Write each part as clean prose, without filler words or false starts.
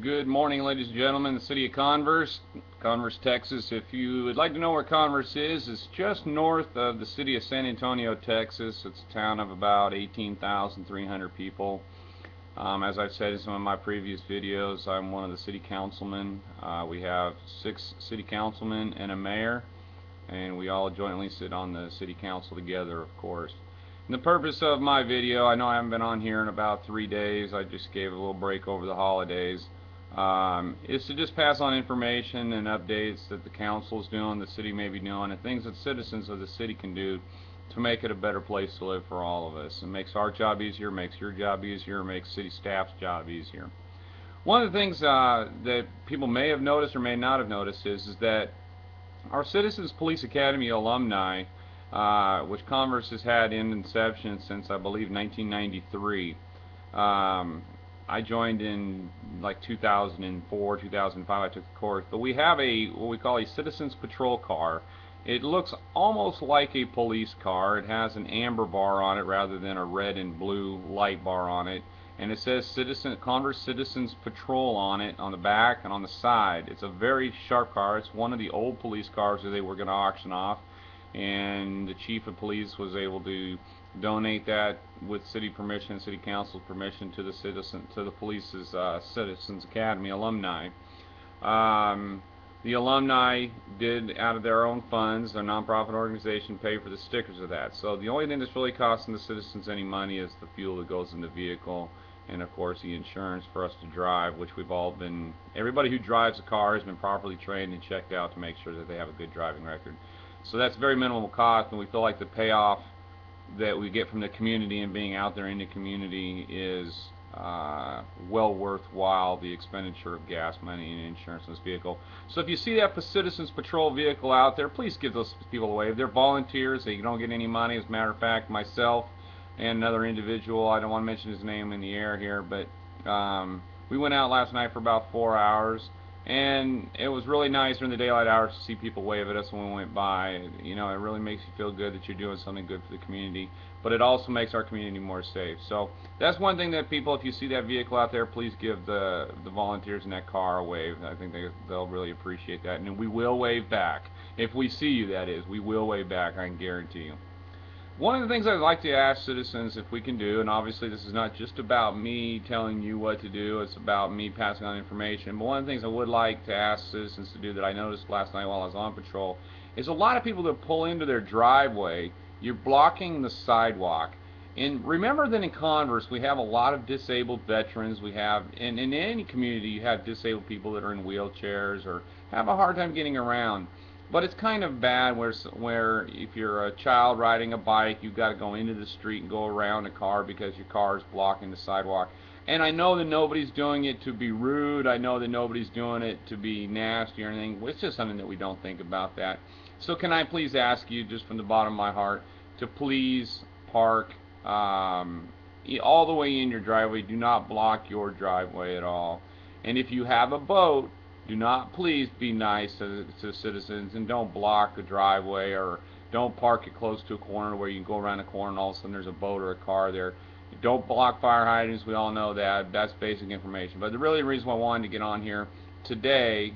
Good morning, ladies and gentlemen. The city of Converse, Texas. If you would like to know where Converse is, it's just north of the city of San Antonio, Texas. It's a town of about 18,300 people. As I've said in some of my previous videos, I'm one of the city councilmen. We have 6 city councilmen and a mayor, and we all jointly sit on the city council together, of course. And the purpose of my video, I know I haven't been on here in about 3 days. I just gave a little break over the holidays. Is to just pass on information and updates that the council is doing, the city may be doing, and things that citizens of the city can do to make it a better place to live for all of us. It makes our job easier, makes your job easier, makes city staff's job easier. One of the things that people may have noticed or may not have noticed is that our Citizens Police Academy alumni, which Converse has had in inception since I believe 1993. I joined in like 2004, 2005. I took the course, but we have what we call a Citizens Patrol car. It looks almost like a police car. It has an amber bar on it rather than a red and blue light bar on it, and it says Converse Citizens Patrol on it, on the back and on the side. It's a very sharp car. It's one of the old police cars that they were going to auction off, and the chief of police was able to donate that with city permission, city council's permission, to the police's Citizens Academy alumni. Um, the alumni did, out of their own funds, their nonprofit organization, pay for the stickers of that. So the only thing that's really costing the citizens any money is the fuel that goes in the vehicle, and of course the insurance for us to drive, which we've all been, everybody who drives a car has been properly trained and checked out to make sure that they have a good driving record. So that's very minimal cost, and we feel like the payoff that we get from the community and being out there in the community is well worthwhile the expenditure of gas money and insurance in this vehicle. So if you see that Citizens Patrol vehicle out there, please give those people a wave. They're volunteers. They don't get any money. As a matter of fact, myself and another individual, I don't want to mention his name in the air here, but we went out last night for about 4 hours, and it was really nice during the daylight hours to see people wave at us when we went by. You know, it really makes you feel good that you're doing something good for the community, but it also makes our community more safe. So that's one thing that people, if you see that vehicle out there, please give the volunteers in that car a wave. I think they'll really appreciate that, and we will wave back. If we see you, that is, we will wave back, I can guarantee you. One of the things I'd like to ask citizens if we can do, and obviously this is not just about me telling you what to do, it's about me passing on information, but one of the things I would like to ask citizens to do that I noticed last night while I was on patrol is a lot of people that pull into their driveway, you're blocking the sidewalk. And remember that in Converse we have a lot of disabled veterans. We have, and in any community you have disabled people that are in wheelchairs or have a hard time getting around. But it's kind of bad where if you're a child riding a bike, you've got to go into the street and go around a car because your car is blocking the sidewalk. And I know that nobody's doing it to be rude. I know that nobody's doing it to be nasty or anything. It's just something that we don't think about that. So can I please ask you, just from the bottom of my heart, to please park all the way in your driveway. Do not block your driveway at all. And if you have a boat, do not, please be nice to citizens and don't block the driveway, or don't park it close to a corner where you can go around a corner and all of a sudden there's a boat or a car there. Don't block fire hydrants. We all know that. That's basic information. But the really reason why I wanted to get on here today,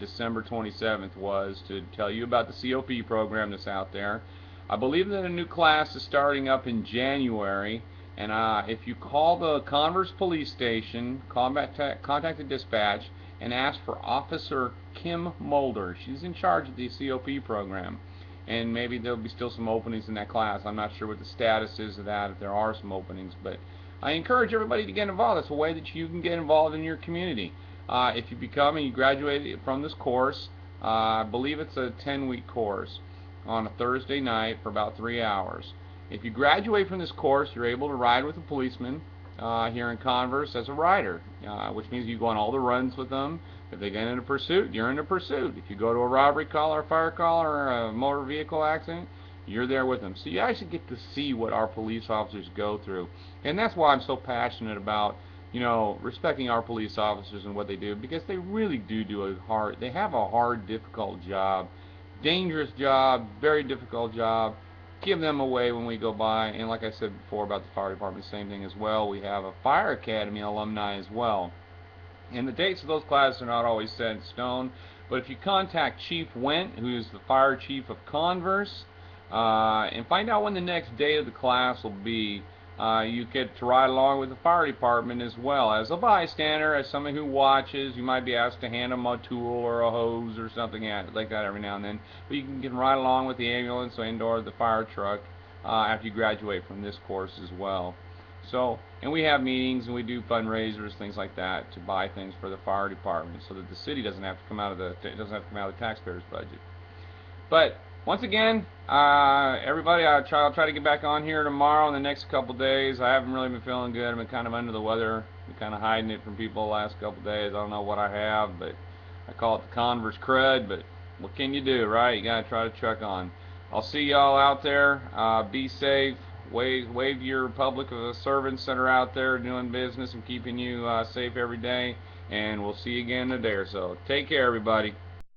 December 27th, was to tell you about the COP program that's out there. I believe that a new class is starting up in January, and if you call the Converse police station, contact the dispatch, and ask for Officer Kim Mulder. She's in charge of the COP program, and maybe there'll be still some openings in that class. I'm not sure what the status is of that, if there are some openings, but I encourage everybody to get involved. It's a way that you can get involved in your community. If you become and you graduate from this course, I believe it's a 10-week course on a Thursday night for about 3 hours. If you graduate from this course, you're able to ride with a policeman here in Converse as a rider, which means you go on all the runs with them. If they get in a pursuit, you're in a pursuit. If you go to a robbery call or a fire call or a motor vehicle accident, you're there with them. So you actually get to see what our police officers go through. And that's why I'm so passionate about, you know, respecting our police officers and what they do, because they really they have a hard, difficult job. Dangerous job, very difficult job. Give them away when we go by. And like I said before about the fire department, same thing as well. We have a fire academy alumni as well. And the dates of those classes are not always set in stone, but if you contact Chief Went, who is the fire chief of Converse, and find out when the next day of the class will be, you get to ride along with the fire department as well. As a bystander, as someone who watches, you might be asked to hand them a tool or a hose or something like that every now and then. But you can ride along with the ambulance and/or the fire truck after you graduate from this course as well. So, and we have meetings and we do fundraisers, things like that, to buy things for the fire department, so that the city doesn't have to come out of the taxpayers' budget. But once again, everybody, I'll try to get back on here tomorrow and the next couple days. I haven't really been feeling good. I've been kind of under the weather. Been kind of hiding it from people the last couple days. I don't know what I have, but I call it the Converse crud. But what can you do, right? You gotta try to truck on. I'll see y'all out there. Be safe. Wave your public servants that are out there doing business and keeping you safe every day. And we'll see you again in a day or so. Take care, everybody.